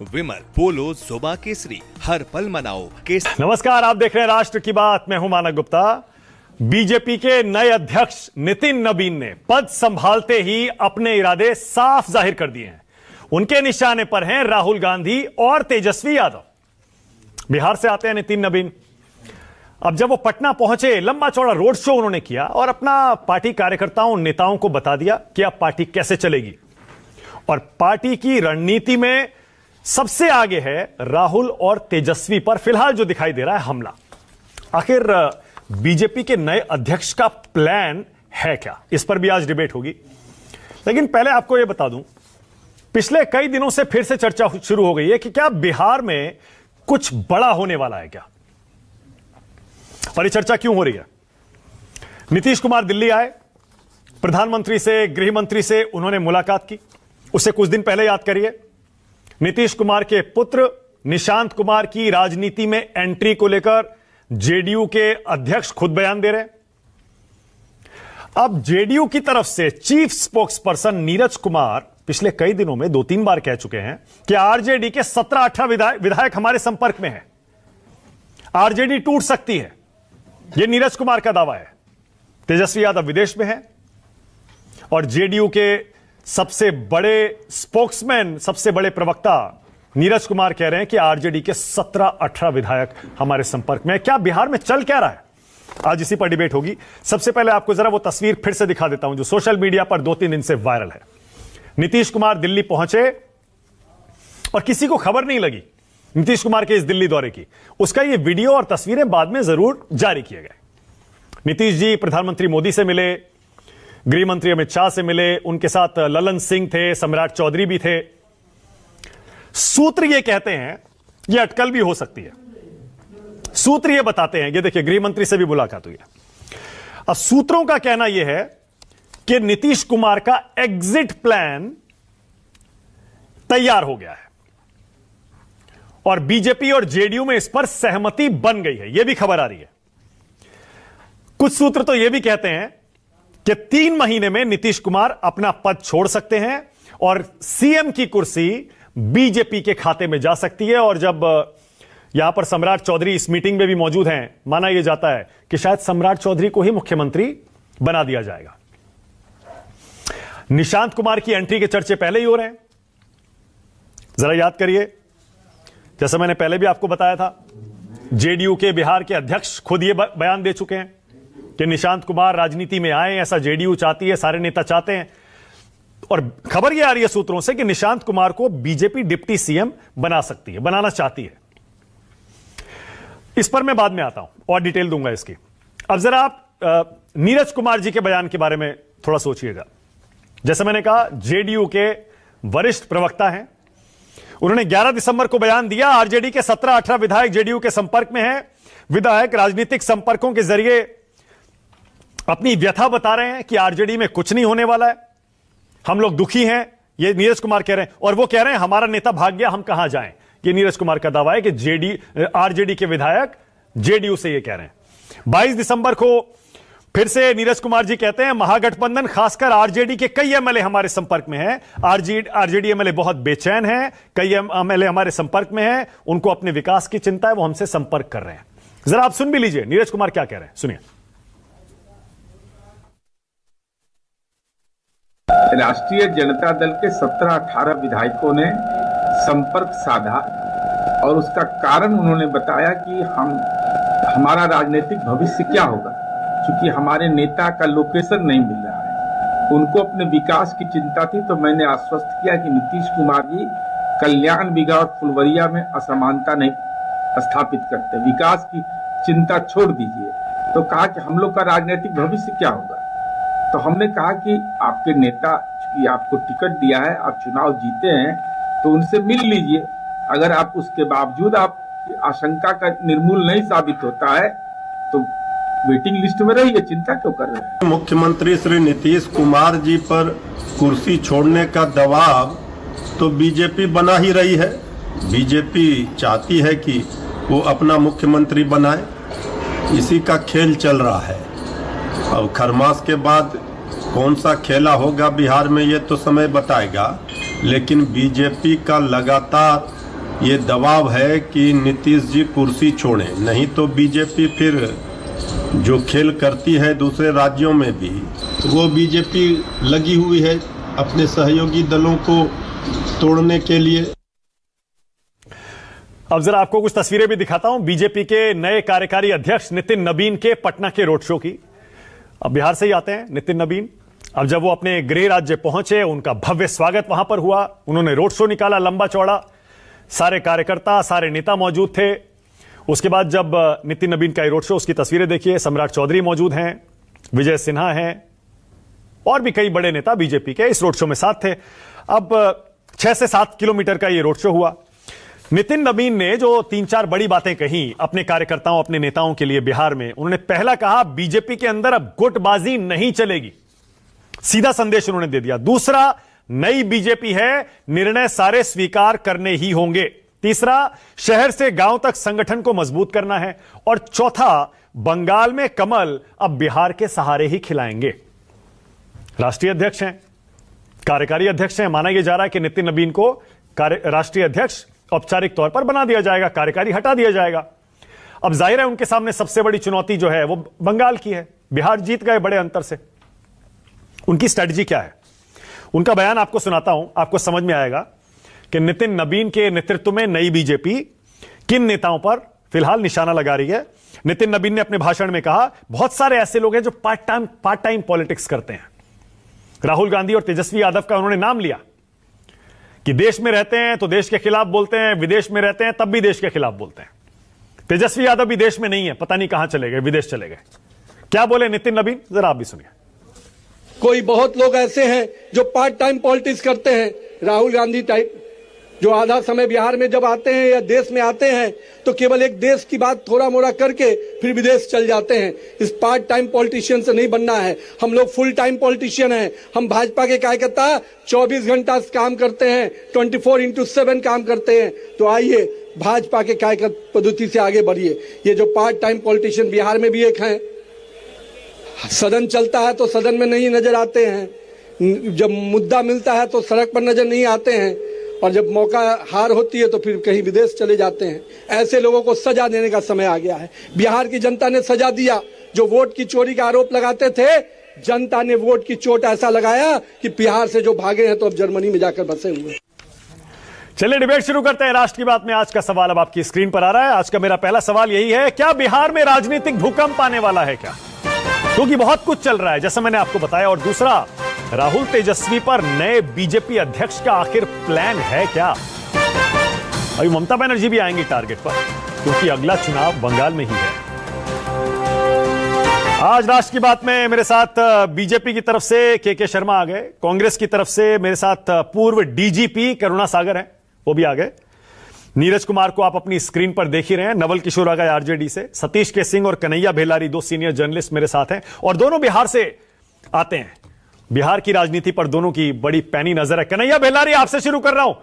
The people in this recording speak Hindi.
विमल, पोलो, जोबा केसरी, हर पल मनाओ नमस्कार, आप देख रहे हैं राष्ट्र की बात। मैं हूं मानक गुप्ता। बीजेपी के नए अध्यक्ष नितिन नबीन ने पद संभालते ही अपने इरादे साफ जाहिर कर दिए हैं। उनके निशाने पर हैं राहुल गांधी और तेजस्वी यादव। बिहार से आते हैं नितिन नबीन। अब जब वो पटना पहुंचे, लंबा चौड़ा रोड शो उन्होंने किया और अपना पार्टी कार्यकर्ताओं नेताओं को बता दिया कि अब पार्टी कैसे चलेगी। और पार्टी की रणनीति में सबसे आगे है राहुल और तेजस्वी पर फिलहाल जो दिखाई दे रहा है हमला। आखिर बीजेपी के नए अध्यक्ष का प्लान है क्या, इस पर भी आज डिबेट होगी। लेकिन पहले आपको यह बता दूं, पिछले कई दिनों से फिर से चर्चा शुरू हो गई है कि क्या बिहार में कुछ बड़ा होने वाला है क्या। और ये चर्चा क्यों हो रही है? नीतीश कुमार दिल्ली आए, प्रधानमंत्री से, गृह मंत्री से उन्होंने मुलाकात की। उससे कुछ दिन पहले याद करिए, नीतीश कुमार के पुत्र निशांत कुमार की राजनीति में एंट्री को लेकर जेडीयू के अध्यक्ष खुद बयान दे रहे हैं। अब जेडीयू की तरफ से chief spokes person Neeraj Kumar पिछले कई दिनों में 2-3 बार कह चुके हैं कि आरजेडी के 17-18 विधायक हमारे संपर्क में हैं, आरजेडी टूट सकती है। यह नीरज कुमार का दावा है। तेजस्वी यादव विदेश में है और जेडीयू के सबसे बड़े स्पोक्समैन, सबसे बड़े प्रवक्ता नीरज कुमार कह रहे हैं कि आरजेडी के 17-18 विधायक हमारे संपर्क में है। क्या बिहार में चल क्या रहा है, आज इसी पर डिबेट होगी। सबसे पहले आपको जरा वो तस्वीर फिर से दिखा देता हूं जो सोशल मीडिया पर 2-3 दिन से वायरल है। नीतीश कुमार दिल्ली पहुंचे और किसी को खबर नहीं लगी नीतीश कुमार के इस दिल्ली दौरे की। उसका ये वीडियो और तस्वीरें बाद में जरूर जारी किए गए। नीतीश जी प्रधानमंत्री मोदी से मिले, गृह मंत्री अमित शाह से मिले, उनके साथ ललन सिंह थे, सम्राट चौधरी भी थे। सूत्र ये कहते हैं, ये अटकल भी हो सकती है, सूत्र ये बताते हैं, ये देखिए गृह मंत्री से भी मुलाकात हुई है। अब सूत्रों का कहना यह है कि नीतीश कुमार का एग्जिट प्लान तैयार हो गया है और बीजेपी और जेडीयू में इस पर सहमति बन गई है, यह भी खबर आ रही है। कुछ सूत्र तो यह भी कहते हैं कि 3 महीने में नीतीश कुमार अपना पद छोड़ सकते हैं और सीएम की कुर्सी बीजेपी के खाते में जा सकती है। और जब यहां पर सम्राट चौधरी इस मीटिंग में भी मौजूद हैं, माना यह जाता है कि शायद सम्राट चौधरी को ही मुख्यमंत्री बना दिया जाएगा। निशांत कुमार की एंट्री के चर्चे पहले ही हो रहे हैं। जरा याद करिए, जैसा मैंने पहले भी आपको बताया था, जेडीयू के बिहार के अध्यक्ष खुद यह बयान दे चुके हैं कि निशांत कुमार राजनीति में आए, ऐसा जेडीयू चाहती है, सारे नेता चाहते हैं। और खबर यह आ रही है सूत्रों से कि निशांत कुमार को बीजेपी डिप्टी सीएम बना सकती है, बनाना चाहती है। इस पर मैं बाद में आता हूं और डिटेल दूंगा इसकी। अब जरा आप नीरज कुमार जी के बयान के बारे में थोड़ा सोचिएगा। जैसे मैंने कहा, जेडीयू के वरिष्ठ प्रवक्ता हैं, उन्होंने 11 दिसंबर को बयान दिया, आरजेडी के 17-18 विधायक जेडीयू के संपर्क में हैं। विधायक राजनीतिक संपर्कों के जरिए अपनी व्यथा बता रहे हैं कि आरजेडी में कुछ नहीं होने वाला है, हम लोग दुखी हैं, ये नीरज कुमार कह रहे हैं। और वो कह रहे हैं हमारा नेता भाग गया, हम कहां जाएं। ये नीरज कुमार का दावा है कि आरजेडी के विधायक जेडीयू से ये कह रहे हैं। 22 दिसंबर को फिर से नीरज कुमार जी कहते हैं, महागठबंधन खासकर आरजेडी के कई एमएलए हमारे संपर्क में हैं। आरजेडी एमएलए बहुत बेचैन हैं, कई एमएलए हमारे संपर्क में हैं, उनको अपने विकास की चिंता है, वो हमसे संपर्क कर रहे हैं। जरा आप सुन भी लीजिए नीरज कुमार क्या कह रहे हैं, सुनिए। राष्ट्रीय जनता दल के 17-18 विधायकों ने संपर्क साधा और उसका कारण उन्होंने बताया कि हमारा राजनीतिक भविष्य क्या होगा, क्योंकि हमारे नेता का लोकेशन नहीं मिल रहा है। उनको अपने विकास की चिंता थी, तो मैंने आश्वस्त किया कि नीतीश कुमार जी कल्याण बिगा और फुलवरिया में असमानता नहीं स्थापित करते, विकास की चिंता छोड़ दीजिए। तो कहा कि हम लोग का राजनीतिक भविष्य क्या होगा। तो हमने कहा कि आपके नेता की आपको टिकट दिया है, आप चुनाव जीते हैं, तो उनसे मिल लीजिए। अगर आप उसके बावजूद आप आशंका का निर्मूल नहीं साबित होता है तो वेटिंग लिस्ट में रहिए, चिंता क्यों कर रहे हैं। मुख्यमंत्री श्री नीतीश कुमार जी पर कुर्सी छोड़ने का दबाव तो बीजेपी बना ही रही है। बीजेपी चाहती है कि वो अपना मुख्यमंत्री बनाए, इसी का खेल चल रहा है। अब खरमास के बाद कौन सा खेला होगा बिहार में, ये तो समय बताएगा। लेकिन बीजेपी का लगातार ये दबाव है कि नीतीश जी कुर्सी छोड़ें, नहीं तो बीजेपी फिर जो खेल करती है दूसरे राज्यों में भी, तो वो बीजेपी लगी हुई है अपने सहयोगी दलों को तोड़ने के लिए। अब जरा आपको कुछ तस्वीरें भी दिखाता हूं बीजेपी के नए कार्यकारी अध्यक्ष नितिन नबीन के पटना के रोड शो की। अब बिहार से ही आते हैं नितिन नबीन। अब जब वो अपने गृह राज्य पहुंचे, उनका भव्य स्वागत वहां पर हुआ। उन्होंने रोड शो निकाला लंबा चौड़ा, सारे कार्यकर्ता, सारे नेता मौजूद थे। उसके बाद जब नितिन नबीन का रोड शो, उसकी तस्वीरें देखिए, सम्राट चौधरी मौजूद हैं, विजय सिन्हा हैं और भी कई बड़े नेता बीजेपी के इस रोड शो में साथ थे। अब 6 से 7 किलोमीटर का यह रोड शो हुआ। नितिन नबीन ने जो 3-4 बड़ी बातें कही अपने कार्यकर्ताओं, अपने नेताओं के लिए बिहार में, उन्होंने पहला कहा बीजेपी के अंदर अब गुटबाजी नहीं चलेगी, सीधा संदेश उन्होंने दे दिया। दूसरा, नई बीजेपी है, निर्णय सारे स्वीकार करने ही होंगे। तीसरा, शहर से गांव तक संगठन को मजबूत करना है। और चौथा, बंगाल में कमल अब बिहार के सहारे ही खिलाएंगे। राष्ट्रीय अध्यक्ष हैं, कार्यकारी अध्यक्ष हैं, माना यह जा रहा है कि नितिन नबीन को राष्ट्रीय अध्यक्ष औपचारिक तौर पर बना दिया जाएगा, कार्यकारी हटा दिया जाएगा। अब जाहिर है उनके सामने सबसे बड़ी चुनौती जो है वो बंगाल की है। बिहार जीत गए बड़े अंतर से। उनकी स्ट्रेटजी क्या है, उनका बयान आपको सुनाता हूं, आपको समझ में आएगा कि नितिन नबीन के नेतृत्व में नई बीजेपी किन नेताओं पर फिलहाल निशाना लगा रही है। नितिन नबीन ने अपने भाषण में कहा, बहुत सारे ऐसे लोग हैं जो पार्ट टाइम पॉलिटिक्स करते हैं। राहुल गांधी और तेजस्वी यादव का उन्होंने नाम लिया कि देश में रहते हैं तो देश के खिलाफ बोलते हैं, विदेश में रहते हैं तब भी देश के खिलाफ बोलते हैं। तेजस्वी यादव भी देश में नहीं है, पता नहीं कहां चले गए, विदेश चले गए। क्या बोले नितिन नबीन, जरा आप भी सुनिए। कोई बहुत लोग ऐसे हैं जो पार्ट टाइम पॉलिटिक्स करते हैं, राहुल गांधी टाइप, जो आधा समय बिहार में जब आते हैं या देश में आते हैं तो केवल एक देश की बात थोड़ा मोड़ा करके फिर विदेश चल जाते हैं। इस पार्ट टाइम पॉलिटिशियन से नहीं बनना है। हम लोग फुल टाइम पॉलिटिशियन हैं। हम भाजपा के कार्यकर्ता 24 घंटा काम करते हैं, 24/7 काम करते हैं। तो आइए भाजपा के कार्यकर्ता पद्धति से आगे बढ़िए। ये जो पार्ट टाइम पॉलिटिशियन बिहार में भी एक हैं, सदन चलता है तो सदन में नहीं नजर आते हैं, जब मुद्दा मिलता है तो सड़क पर नजर नहीं आते हैं, और जब मौका हार होती है तो फिर कहीं विदेश चले जाते हैं। ऐसे लोगों को सजा देने का समय आ गया है। बिहार की जनता ने सजा दिया। जो वोट की चोरी का आरोप लगाते थे, जनता ने वोट की चोट ऐसा लगाया कि बिहार से जो भागे हैं तो अब जर्मनी में जाकर बसे हुए। चलिए डिबेट शुरू करते हैं। राष्ट्र की बात में आज का सवाल अब आपकी स्क्रीन पर आ रहा है। आज का मेरा पहला सवाल यही है, क्या बिहार में राजनीतिक भूकंप आने वाला है क्या? क्योंकि बहुत कुछ चल रहा है जैसा मैंने आपको बताया। और दूसरा, राहुल तेजस्वी पर नए बीजेपी अध्यक्ष का आखिर प्लान है क्या? अभी ममता बनर्जी भी आएंगी टारगेट पर, क्योंकि अगला चुनाव बंगाल में ही है। आज राष्ट्र की बात में मेरे साथ बीजेपी की तरफ से के शर्मा आ गए, कांग्रेस की तरफ से मेरे साथ पूर्व डीजीपी करुणा सागर हैं, वो भी आ गए। नीरज कुमार को आप अपनी स्क्रीन पर देख ही रहे हैं, नवल किशोर आ गए आरजेडी से। सतीश के सिंह और कन्हैया भेलारी, 2 सीनियर जर्नलिस्ट मेरे साथ हैं, और दोनों बिहार से आते हैं। बिहार की राजनीति पर दोनों की बड़ी पैनी नजर है। कन्हैया भेलारी, आपसे शुरू कर रहा हूं।